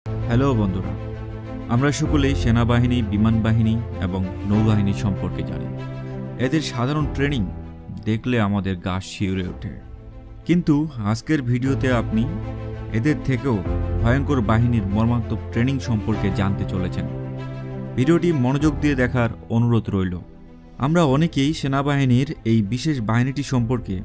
Hello বন্ধুরা, আমরা সকলেই সেনাবাহিনী, বিমান বাহিনী এবং নৌবাহিনী সম্পর্কে জানি। এদের সাধারণ ট্রেনিং দেখলে আমাদের গা শিউরে ওঠে। কিন্তু আজকের ভিডিওতে আপনি এদের থেকেও ভয়ঙ্কর বাহিনীর মর্মান্তিক ট্রেনিং সম্পর্কে জানতে চলেছেন। ভিডিওটি মনোযোগ দিয়ে দেখার অনুরোধ রইল। আমরা অনেকেই সেনাবাহিনীর এই বিশেষ বাহিনীটি সম্পর্কে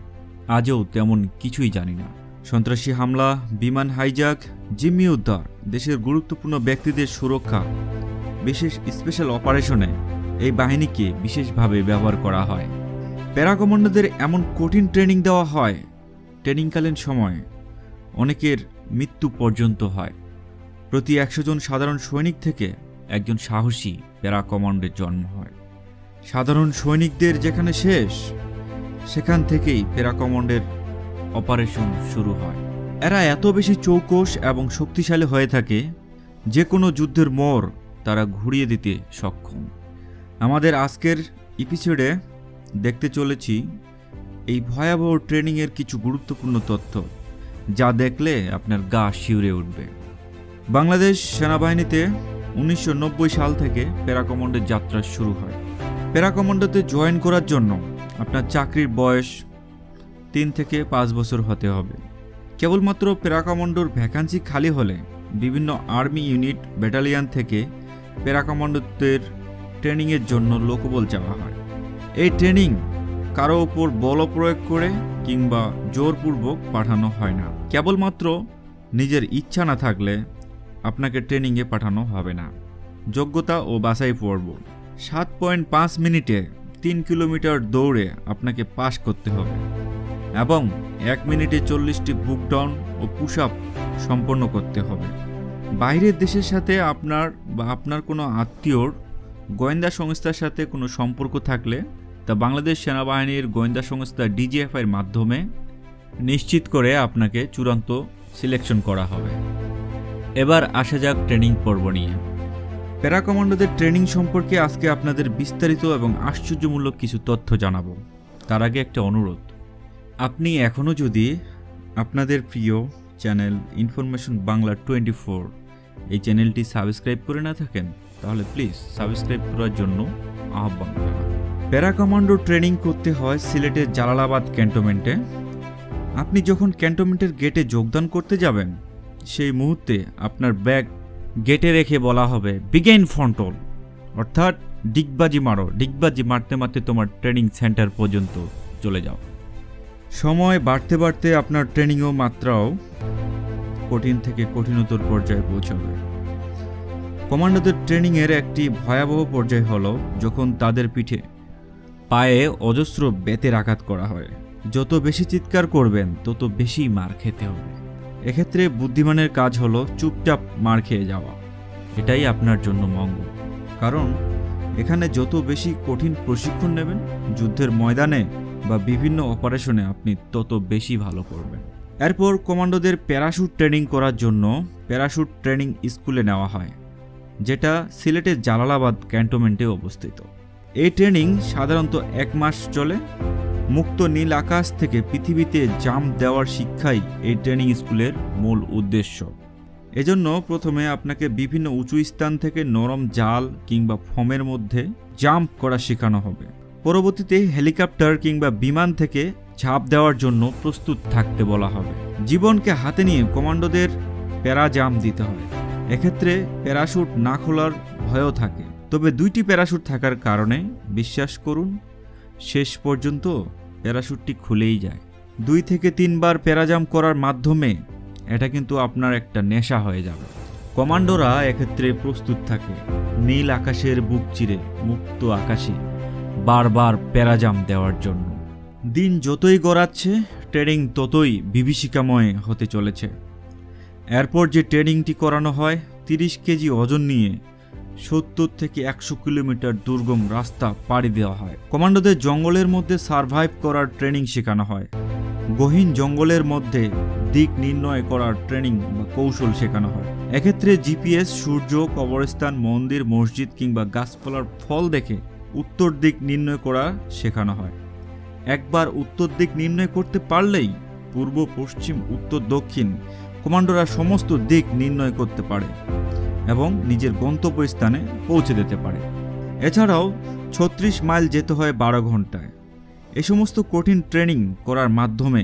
আজও তেমন কিছুই জানি না। সন্ত্রাসী হামলা, বিমান হাইজ্যাক, জিম্মি উদ্ধার, দেশের গুরুত্বপূর্ণ ব্যক্তিদের সুরক্ষা, বিশেষ স্পেশাল অপারেশনে এই বাহিনীকে বিশেষভাবে ব্যবহার করা হয়। প্যারাকমান্ডোদের এমন কঠিন ট্রেনিং দেওয়া হয়, ট্রেনিংকালীন সময় অনেকের মৃত্যু পর্যন্ত হয়। প্রতি 100 জন সাধারণ সৈনিক থেকে একজন সাহসী প্যারাকমান্ডোর জন্ম হয়। সাধারণ সৈনিকদের যেখানে শেষ, সেখান থেকেই প্যারাকমান্ডোর অপারেশন শুরু হয়। এরা এত বেশি চৌকস এবং শক্তিশালী হয়ে থাকে, যে কোনো যুদ্ধের মোড় তারা ঘুরিয়ে দিতে সক্ষম। আমাদের আজকের এপিসোডে দেখতে চলেছি এই ভয়াবহ ট্রেনিংয়ের কিছু গুরুত্বপূর্ণ তথ্য, যা দেখলে আপনার গা শিউরে উঠবে। বাংলাদেশ সেনাবাহিনীতে 1990 সাল থেকে প্যারাকমান্ডোর যাত্রা শুরু হয়। প্যারাকমান্ডোতে জয়েন করার জন্য আপনার চাকরির বয়স 3 থেকে 5 বছর হতে হবে। কেবলমাত্র প্যারাকমান্ডোর ভ্যাকান্সি খালি হলে বিভিন্ন আর্মি ইউনিট, ব্যাটালিয়ন থেকে প্যারাকমান্ডোদের ট্রেনিংয়ের জন্য লোকবল চাওয়া হয়। এই ট্রেনিং কারো ওপর বল প্রয়োগ করে কিংবা জোরপূর্বক পাঠানো হয় না। কেবলমাত্র নিজের ইচ্ছা না থাকলে আপনাকে ট্রেনিংয়ে পাঠানো হবে না। যোগ্যতা ও বাছাই পর্ব: 7.5 মিনিটে 3 কিলোমিটার দৌড়ে আপনাকে পাস করতে হবে এবং 1 মিনিটে 40টি বুক ডাউন ও পুশ আপ সম্পন্ন করতে হবে। বাইরের দেশের সাথে আপনার কোনো আত্মীয়র গোয়েন্দা সংস্থার সাথে কোনো সম্পর্ক থাকলে তা বাংলাদেশ সেনাবাহিনীর গোয়েন্দা সংস্থা ডিজিএফআইয়ের মাধ্যমে নিশ্চিত করে আপনাকে চূড়ান্ত সিলেকশন করা হবে। এবার আসা যাক ট্রেনিং পর্ব নিয়ে। প্যারাকমান্ডোদের ট্রেনিং সম্পর্কে আজকে আপনাদের বিস্তারিত এবং আশ্চর্যমূলক কিছু তথ্য জানাবো। তার আগে একটা অনুরোধ, আপনি এখনও যদি আপনাদের প্রিয় চ্যানেল ইনফরমেশন বাংলা 24 এই চ্যানেলটি সাবস্ক্রাইব করে না থাকেন, তাহলে প্লিজ সাবস্ক্রাইব করার জন্য আহ্বান জানাবো। প্যারাকমান্ডো ট্রেনিং করতে হয় সিলেটের জালালাবাদ ক্যান্টনমেন্টে। আপনি যখন ক্যান্টনমেন্টের গেটে যোগদান করতে যাবেন, সেই মুহূর্তে আপনার ব্যাগ গেটে রেখে বলা হবে বিগেইন ফ্রন্টল, অর্থাৎ ডিগবাজি মারো। ডিগবাজি মারতে মারতে তোমার ট্রেনিং সেন্টার পর্যন্ত চলে যাও। সময় বাড়তে বাড়তে আপনার ট্রেনিংও মাত্রাও কঠিন থেকে কঠিনতর পর্যায়ে পৌঁছাবে। কমান্ডোদের ট্রেনিংয়ের একটি ভয়াবহ পর্যায় হলো যখন তাদের পিঠে, পায়ে অজস্র বেতের আঘাত করা হয়। যত বেশি চিৎকার করবেন তত বেশি মার খেতে হবে। এক্ষেত্রে বুদ্ধিমানের কাজ হলো চুপচাপ মার খেয়ে যাওয়া। এটাই আপনার জন্য মঙ্গল, কারণ এখানে যত বেশি কঠিন প্রশিক্ষণ নেবেন, যুদ্ধের ময়দানে বা বিভিন্ন অপারেশনে আপনি তত বেশি ভালো করবেন। এরপর কমান্ডোদের প্যারাশুট ট্রেনিং করার জন্য প্যারাশুট ট্রেনিং স্কুলে নেওয়া হয়, যেটা সিলেটের জালালাবাদ ক্যান্টনমেন্টে অবস্থিত। এই ট্রেনিং সাধারণত 1 মাস চলে। মুক্ত নীল আকাশ থেকে পৃথিবীতে জাম্প দেওয়ার শিক্ষাই এই ট্রেনিং স্কুলের মূল উদ্দেশ্য। এজন্য প্রথমে আপনাকে বিভিন্ন উঁচু স্থান থেকে নরম জাল কিংবা ফোমের মধ্যে জাম্প করা শেখানো হবে। পরবর্তীতে হেলিকপ্টার কিংবা বিমান থেকে ঝাঁপ দেওয়ার জন্য প্রস্তুত থাকতে বলা হবে। জীবনকে হাতে নিয়ে কমান্ডোদের প্যারা জাম্প দিতে হয়। এক্ষেত্রে প্যারাশুট না খোলার ভয়ও থাকে, তবে 2টি প্যারাশুট থাকার কারণে বিশ্বাস করুন শেষ পর্যন্ত প্যারাশুটটি খুলেই যায়। 2 থেকে 3 বার প্যারাজাম্প করার মাধ্যমে এটা কিন্তু আপনার একটা নেশা হয়ে যাবে। কমান্ডোরা এক্ষেত্রে প্রস্তুত থাকে নীল আকাশের বুক চিরে মুক্ত আকাশে বারবার প্যারাজাম্প দেওয়ার জন্য। দিন যতই গড়াচ্ছে, ট্রেনিং ততই বিভীষিকাময় হতে চলেছে। এরপর যে ট্রেনিংটি করানো হয়, 30 কেজি ওজন নিয়ে 70 থেকে 100 কিলোমিটার দুর্গম রাস্তা পাড়ি দেওয়া হয়। কমান্ডোদের জঙ্গলের মধ্যে সার্ভাইভ করার ট্রেনিং শেখানো হয়। গহীন জঙ্গলের মধ্যে দিক নির্ণয় করার ট্রেনিং বা কৌশল শেখানো হয়। এক্ষেত্রে জিপিএস, সূর্য, কবরস্থান, মন্দির, মসজিদ কিংবা গাছপালার ফল দেখে উত্তর দিক নির্ণয় করা শেখানো হয়। একবার উত্তর দিক নির্ণয় করতে পারলেই পূর্ব, পশ্চিম, উত্তর, দক্ষিণ কমান্ডোরা সমস্ত দিক নির্ণয় করতে পারে এবং নিজের গন্তব্যস্থানে পৌঁছে যেতে পারে। এছাড়াও 36 মাইল যেতে হয় 12 ঘন্টায়। এই সমস্ত কঠিন ট্রেনিং করার মাধ্যমে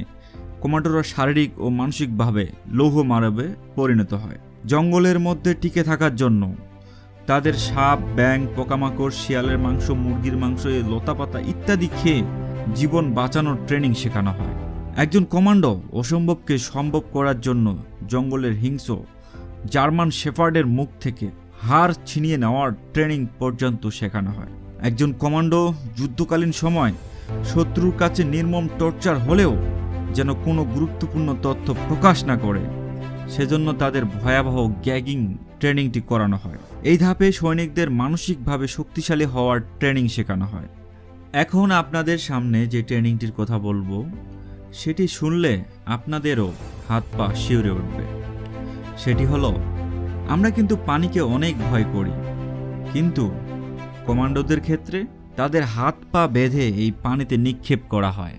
কমান্ডোরা শারীরিক ও মানসিকভাবে লৌহ মানবে পরিণত হয়। জঙ্গলের মধ্যে টিকে থাকার জন্য তাদের সাপ, ব্যাঙ, পোকামাকড়, শিয়ালের মাংস, মুরগির মাংস, লতাপাতা ইত্যাদি খেয়ে জীবন বাঁচানোর ট্রেনিং শেখানো হয়। একজন কমান্ডো অসম্ভবকে সম্ভব করার জন্য জঙ্গলের হিংস্র জার্মান শেফার্ডের মুখ থেকে হাড় ছিনিয়ে নেওয়ার ট্রেনিং পর্যন্ত শেখানো হয়। একজন কমান্ডো যুদ্ধকালীন সময় শত্রুর কাছে নির্মম টর্চার হলেও যেন কোনো গুরুত্বপূর্ণ তথ্য প্রকাশ না করে, সেজন্য তাদের ভয়াবহ গ্যাগিং ট্রেনিংটি করানো হয়। এই ধাপে সৈনিকদের মানসিকভাবে শক্তিশালী হওয়ার ট্রেনিং শেখানো হয়। এখন আপনাদের সামনে যে ট্রেনিংটির কথা বলবো সেটি শুনলে আপনাদেরও হাত পা শিউরে উঠবে। সেটি হলো, আমরা কিন্তু পানিকে অনেক ভয় করি, কিন্তু কমান্ডোদের ক্ষেত্রে তাদের হাত পা বেঁধে এই পানিতে নিক্ষেপ করা হয়।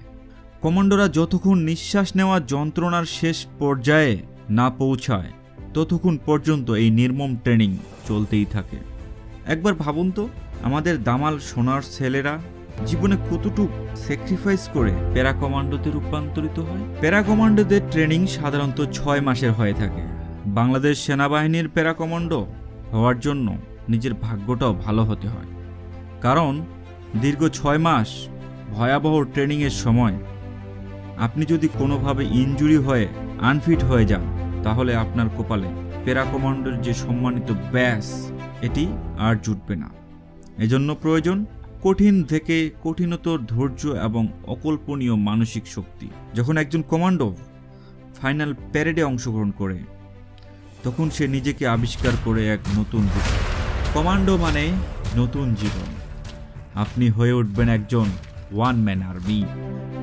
কমান্ডোরা যতক্ষণ নিঃশ্বাস নেওয়ার যন্ত্রণার শেষ পর্যায়ে না পৌঁছায় ততক্ষণ পর্যন্ত এই নির্মম ট্রেনিং চলতেই থাকে। একবার ভাবুন তো, আমাদের দামাল সোনার ছেলেরা জীবনে কতটুকু স্যাক্রিফাইস করে প্যারা কমান্ডোতে রূপান্তরিত হয়। প্যারা কমান্ডোদের ট্রেনিং সাধারণত 6 মাসের হয়ে থাকে। বাংলাদেশ সেনাবাহিনীর প্যারা কমান্ডো হওয়ার জন্য নিজের ভাগ্যটাও ভালো হতে হয়, কারণ দীর্ঘ 6 মাস ভয়াবহ ট্রেনিংয়ের সময় আপনি যদি কোনোভাবে ইনজুরি হয়ে আনফিট হয়ে যান, তাহলে আপনার কপালে প্যারা কমান্ডোর যে সম্মানিত ব্যাস এটি আর জুটবে না। এজন্য প্রয়োজন কঠিন থেকে কঠিনতর ধৈর্য এবং অকল্পনীয় মানসিক শক্তি। যখন একজন কমান্ডো ফাইনাল প্যারেডে অংশগ্রহণ করে, তখন সে নিজেকে আবিষ্কার করে এক নতুন রূপ। কমান্ডো মানে নতুন জীবন। আপনি হয়ে উঠবেন একজন ওয়ান ম্যান আর্মি।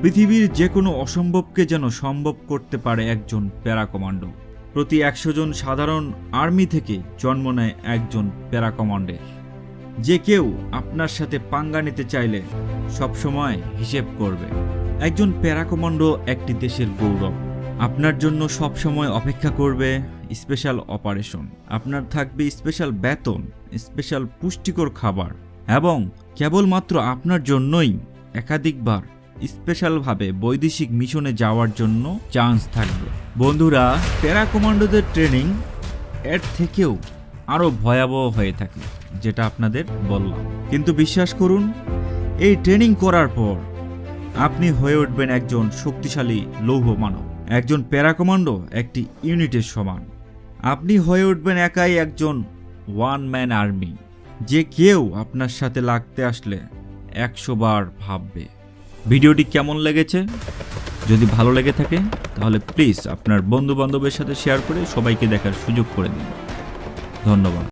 পৃথিবীর যে কোনো অসম্ভবকে যেন সম্ভব করতে পারে একজন প্যারা কমান্ডো। প্রতি 100 জন সাধারণ আর্মি থেকে জন্ম নেয় একজন প্যারা কমান্ডের। যে কেউ আপনার সাথে পাঙ্গা নিতে চাইলে সবসময় হিসেব করবে। একজন প্যারা কমান্ডো একটি দেশের গৌরব। আপনার জন্য সবসময় অপেক্ষা করবে স্পেশাল অপারেশন। আপনার থাকবে স্পেশাল বেতন, স্পেশাল পুষ্টিকর খাবার এবং কেবলমাত্র আপনার জন্যই একাধিকবার স্পেশালভাবে বৈদেশিক মিশনে যাওয়ার জন্য চান্স থাকবে। বন্ধুরা, প্যারা কমান্ডোদের ট্রেনিং এর থেকেও আরও ভয়াবহ হয়ে থাকে, যেটা আপনাদের বললাম। কিন্তু বিশ্বাস করুন, এই ট্রেনিং করার পর আপনি হয়ে উঠবেন একজন শক্তিশালী লৌহ মানব। একজন প্যারা কমান্ডো একটি ইউনিটের সমান। আপনি হয়ে উঠবেন একাই একজন ওয়ান ম্যান আর্মি। যে কেউ আপনার সাথে লাগতে আসলে 100 বার ভাববে। ভিডিওটি কেমন লেগেছে? যদি ভালো লেগে থাকে তাহলে প্লিজ আপনার বন্ধু বান্ধবের সাথে শেয়ার করে সবাইকে দেখার সুযোগ করে দিন। ধন্যবাদ।